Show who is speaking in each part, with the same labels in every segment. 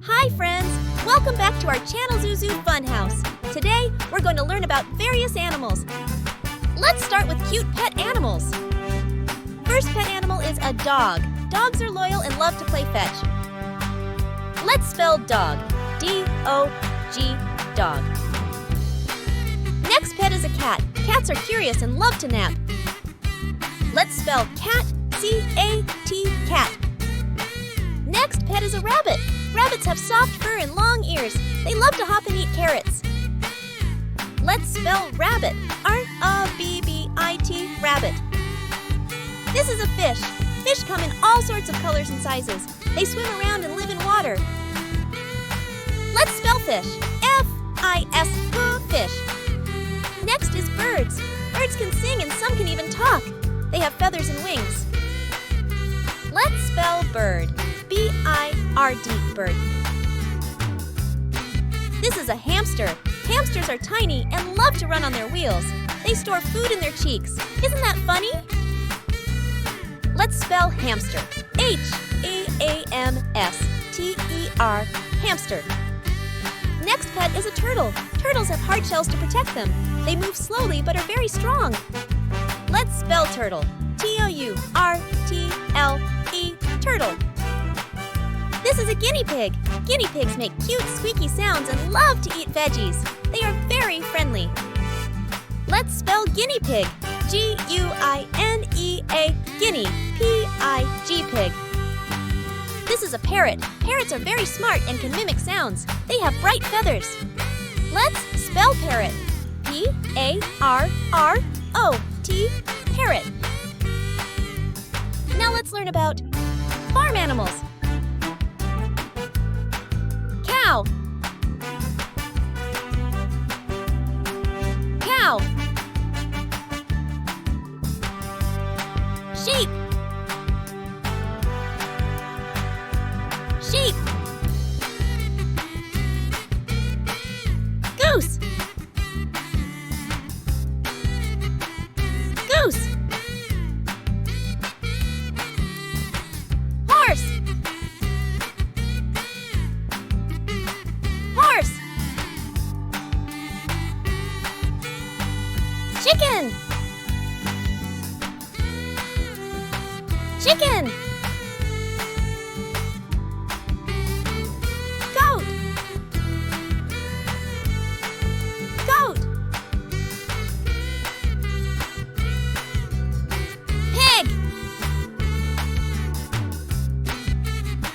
Speaker 1: Hi friends! Welcome back to our Channel Zoo Funhouse. Today, we're going to learn about various animals. Let's start with cute pet animals. First pet animal is a dog. Dogs are loyal and love to play fetch. Let's spell dog. D-O-G, dog. Next pet is a cat. Cats are curious and love to nap. Let's spell cat, C-A-T, cat. Next pet is a rabbit. Rabbits have soft fur and long ears. They love to hop and eat carrots. Let's spell rabbit. R-A-B-B-I-T, rabbit. This is a fish. Fish come in all sorts of colors and sizes. They swim around and live in water. Let's spell fish. F-I-S, fish. Next is birds. Birds can sing and some can even talk. They have feathers and wings. Let's spell bird. B-I-R-D, bird. This is a hamster. Hamsters are tiny and love to run on their wheels. They store food in their cheeks. Isn't that funny? Let's spell hamster. H-E-A-M-S-T-E-R, hamster. Next pet is a turtle. Turtles have hard shells to protect them. They move slowly but are very strong. Let's spell turtle. T-O-U-R-T-L-E, turtle. This is a guinea pig. Guinea pigs make cute, squeaky sounds and love to eat veggies. They are very friendly. Let's spell guinea pig. G-U-I-N-E-A, guinea, P-I-G, pig. This is a parrot. Parrots are very smart and can mimic sounds. They have bright feathers. Let's spell parrot. P-A-R-R-O-T, parrot. Now let's learn about farm animals. Cow. Cow. Sheep. Sheep. Goose. Goose. Horse. Horse. Chicken. Chicken. Goat. Goat. Pig.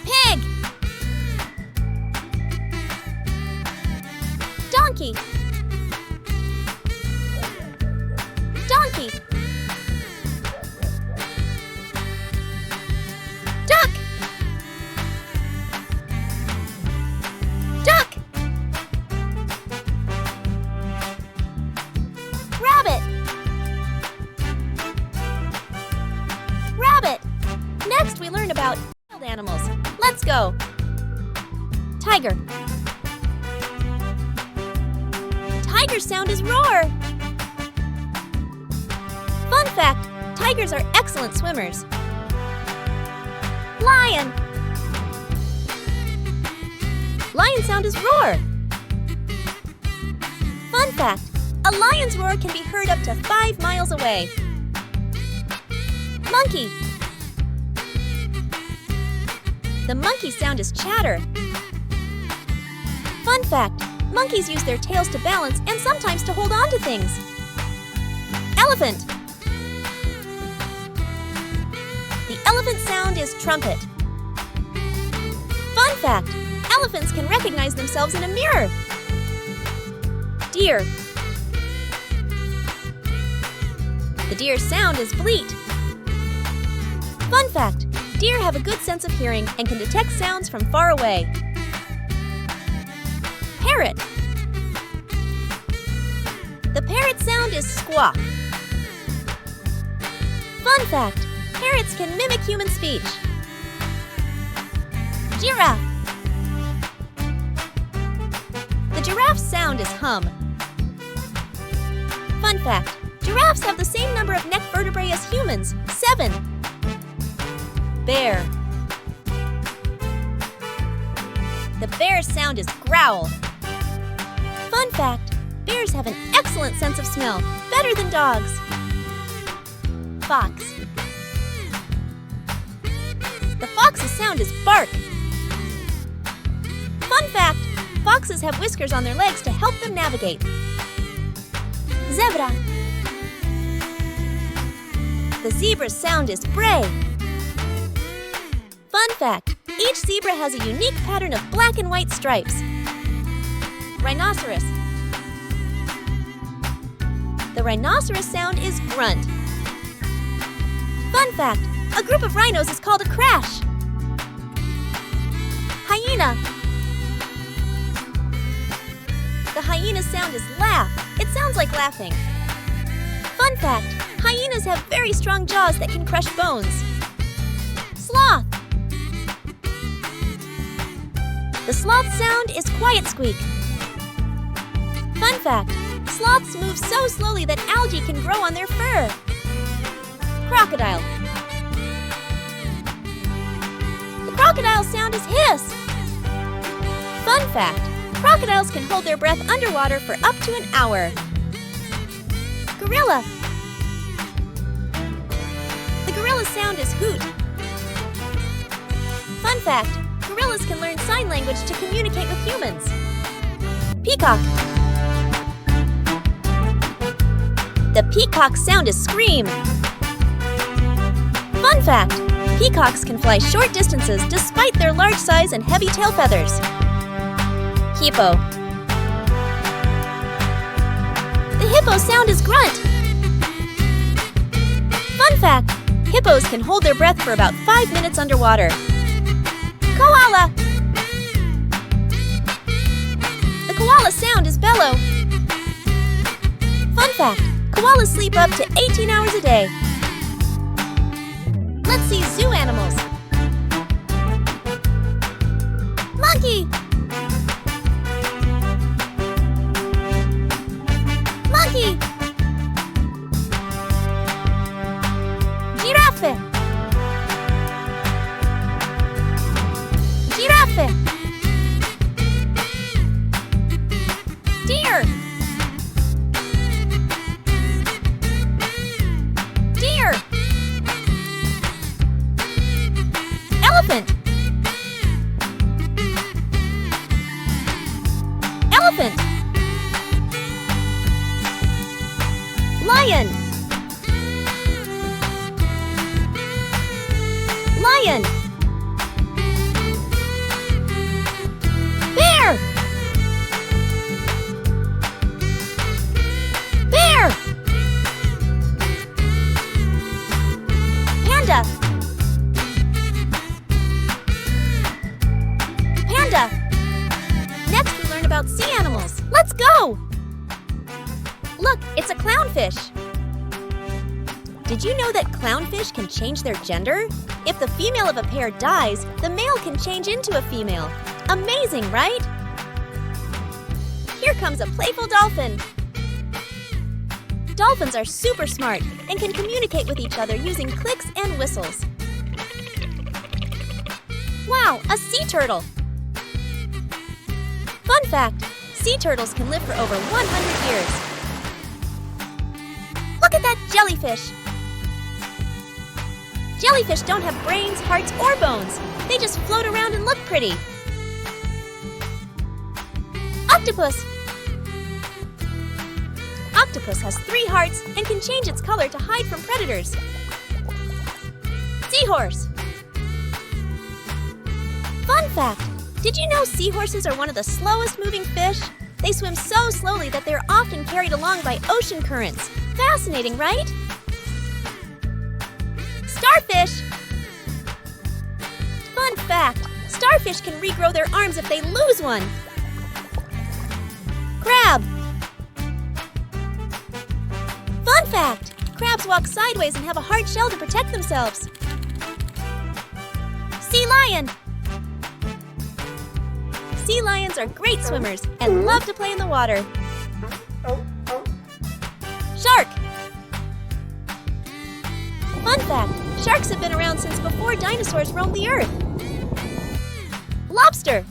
Speaker 1: Pig. Donkey. Donkey. Duck. Duck. Rabbit. Rabbit. Next we learn about wild animals. Let's go. Tiger. Tiger's sound is roar. Fun fact, tigers are excellent swimmers. Lion. Lion sound is roar. Fun fact, a lion's roar can be heard up to 5 miles away. Monkey. The monkey sound is chatter. Fun fact, monkeys use their tails to balance and sometimes to hold on to things. Elephant. The elephant sound is trumpet. Fun fact, elephants can recognize themselves in a mirror. Deer. The deer's sound is bleat. Fun fact, deer have a good sense of hearing and can detect sounds from far away. Parrot. The parrot sound is squawk. Fun fact, parrots can mimic human speech. Giraffe. The giraffe's sound is hum. Fun fact, giraffes have the same number of neck vertebrae as humans, 7. Bear. The bear's sound is growl. Fun fact, bears have an excellent sense of smell, better than dogs. Fox. The fox's sound is bark. Fun fact, foxes have whiskers on their legs to help them navigate. Zebra. The zebra's sound is bray. Fun fact, each zebra has a unique pattern of black and white stripes. Rhinoceros. The rhinoceros sound is grunt. Fun fact, a group of rhinos is called a crash. Hyena. The hyena's sound is laugh. It sounds like laughing. Fun fact, hyenas have very strong jaws that can crush bones. Sloth. The sloth sound is quiet squeak. Fun fact, sloths move so slowly that algae can grow on their fur. Crocodile. The crocodile sound is hiss. Fun fact, crocodiles can hold their breath underwater for up to an hour. Gorilla. The gorilla sound is hoot. Fun fact, gorillas can learn sign language to communicate with humans. Peacock. The peacock sound is scream. Fun fact, peacocks can fly short distances despite their large size and heavy tail feathers. Hippo. The hippo sound is grunt. Fun fact, hippos can hold their breath for about 5 minutes underwater. Koala. The koala sound is bellow. Fun fact, koalas sleep up to 18 hours a day. Let's see zoo animals. Monkey. Monkey. Giraffe. Giraffe. Deer. Deer. Elephant. Elephant. Lion. Lion. Bear. Bear. Panda. Panda. Next we learn about sea animals. Let's go! Look, it's a clownfish. Did you know that clownfish can change their gender? If the female of a pair dies, the male can change into a female. Amazing, right? Here comes a playful dolphin. Dolphins are super smart and can communicate with each other using clicks and whistles. Wow, a sea turtle! Fun fact, sea turtles can live for over 100 years. Look at that jellyfish! Jellyfish don't have brains, hearts, or bones. They just float around and look pretty. Octopus! Octopus has 3 hearts and can change its color to hide from predators. Seahorse! Fun fact! Did you know seahorses are one of the slowest moving fish? They swim so slowly that they're often carried along by ocean currents. Fascinating, right? Starfish! Fun fact! Starfish can regrow their arms if they lose one. Crab! Fun fact! Crabs walk sideways and have a hard shell to protect themselves. Sea lion! Sea lions are great swimmers and love to play in the water. Shark! Fun fact, sharks have been around since before dinosaurs roamed the earth. Lobster!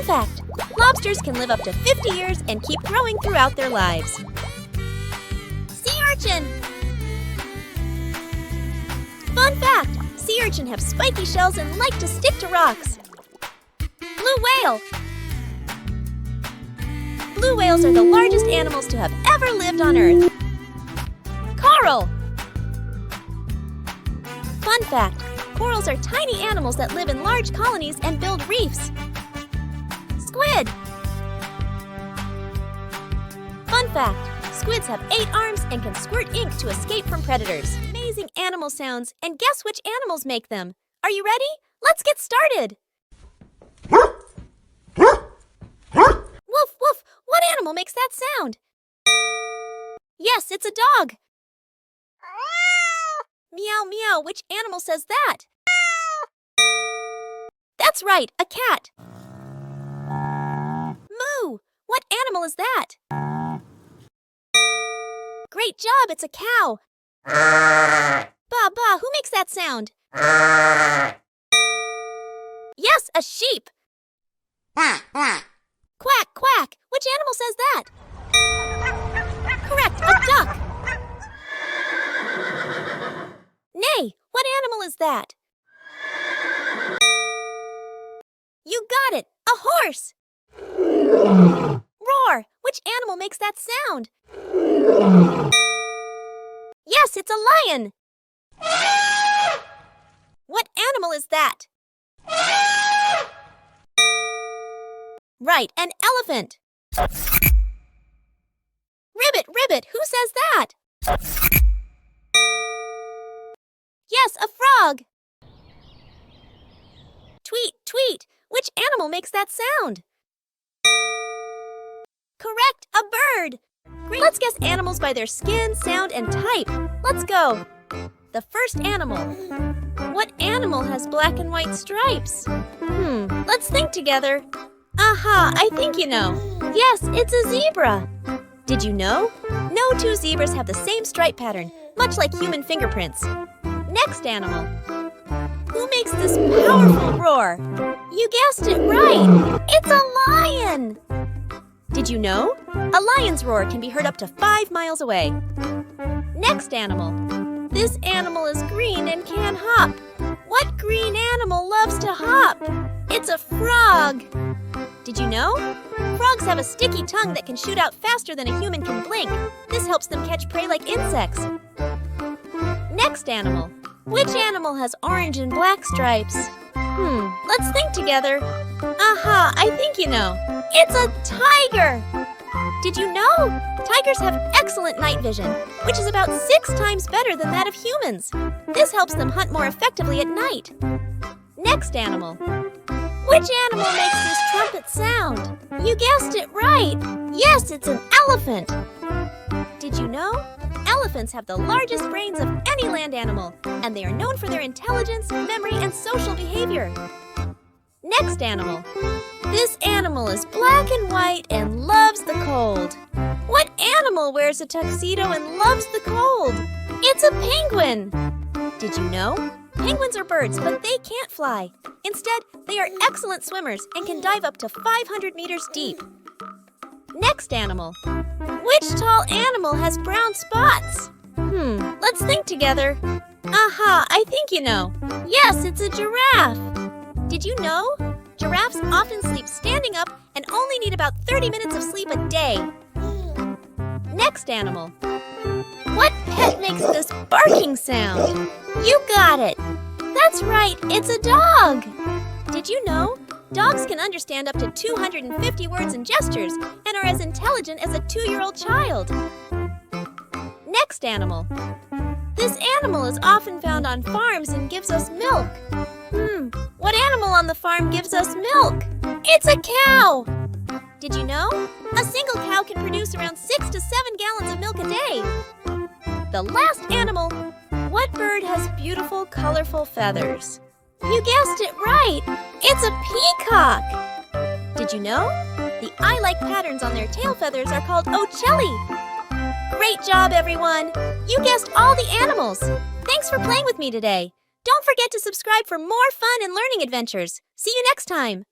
Speaker 1: fact, lobsters can live up to 50 years and keep growing throughout their lives. Sea urchin! Fun fact, sea urchin have spiky shells and like to stick to rocks. Blue whale! Blue whales are the largest animals to have ever lived on Earth. Coral! Fun fact, corals are tiny animals that live in large colonies and build reefs. Squid! Fun fact, squids have 8 arms and can squirt ink to escape from predators. Amazing animal sounds, and guess which animals make them? Are you ready? Let's get started! Woof, woof! What animal makes that sound? Yes, it's a dog! Meow, meow! Which animal says that? That's right, a cat! Moo! What animal is that? Great job, it's a cow! Ba, ba, who makes that sound? Yes, a sheep! Quack, quack! Which animal says that? Correct, a duck! Nay, what animal is that? You got it, a horse! Roar! Which animal makes that sound? Yes, it's a lion! What animal is that? Right, an elephant! Ribbit, ribbit, who says that? Yes, a frog! Tweet, tweet, which animal makes that sound? Correct, a bird! Great. Let's guess animals by their skin, sound, and type. Let's go. The first animal. What animal has black and white stripes? Let's think together. Aha, I think you know. Yes, it's a zebra. Did you know? No two zebras have the same stripe pattern, much like human fingerprints. Next animal. Who makes this powerful roar? You guessed it right. It's a lion. Did you know? A lion's roar can be heard up to 5 miles away. Next animal. This animal is green and can hop. What green animal loves to hop? It's a frog. Did you know? Frogs have a sticky tongue that can shoot out faster than a human can blink. This helps them catch prey like insects. Next animal. Which animal has orange and black stripes? Let's think together. Aha, I think you know. It's a tiger! Did you know? Tigers have excellent night vision, which is about 6 times better than that of humans. This helps them hunt more effectively at night. Next animal. Which animal makes this trumpet sound? You guessed it right. Yes, it's an elephant. Did you know? Elephants have the largest brains of any land animal, and they are known for their intelligence, memory, and social behavior. Next animal. This animal is black and white and loves the cold. What animal wears a tuxedo and loves the cold? It's a penguin. Did you know? Penguins are birds, but they can't fly. Instead, they are excellent swimmers and can dive up to 500 meters deep. Next animal. Which tall animal has brown spots? Let's think together. Aha, I think you know. Yes, it's a giraffe. Did you know? Giraffes often sleep standing up and only need about 30 minutes of sleep a day. Next animal. What pet makes this barking sound? You got it. That's right, it's a dog. Did you know? Dogs can understand up to 250 words and gestures and are as intelligent as a 2-year-old child. Next animal. This animal is often found on farms and gives us milk. What animal on the farm gives us milk? It's a cow! Did you know? A single cow can produce around 6 to 7 gallons of milk a day. The last animal. What bird has beautiful, colorful feathers? You guessed it right! It's a peacock! Did you know? The eye-like patterns on their tail feathers are called ocelli. Great job, everyone! You guessed all the animals! Thanks for playing with me today. Don't forget to subscribe for more fun and learning adventures. See you next time!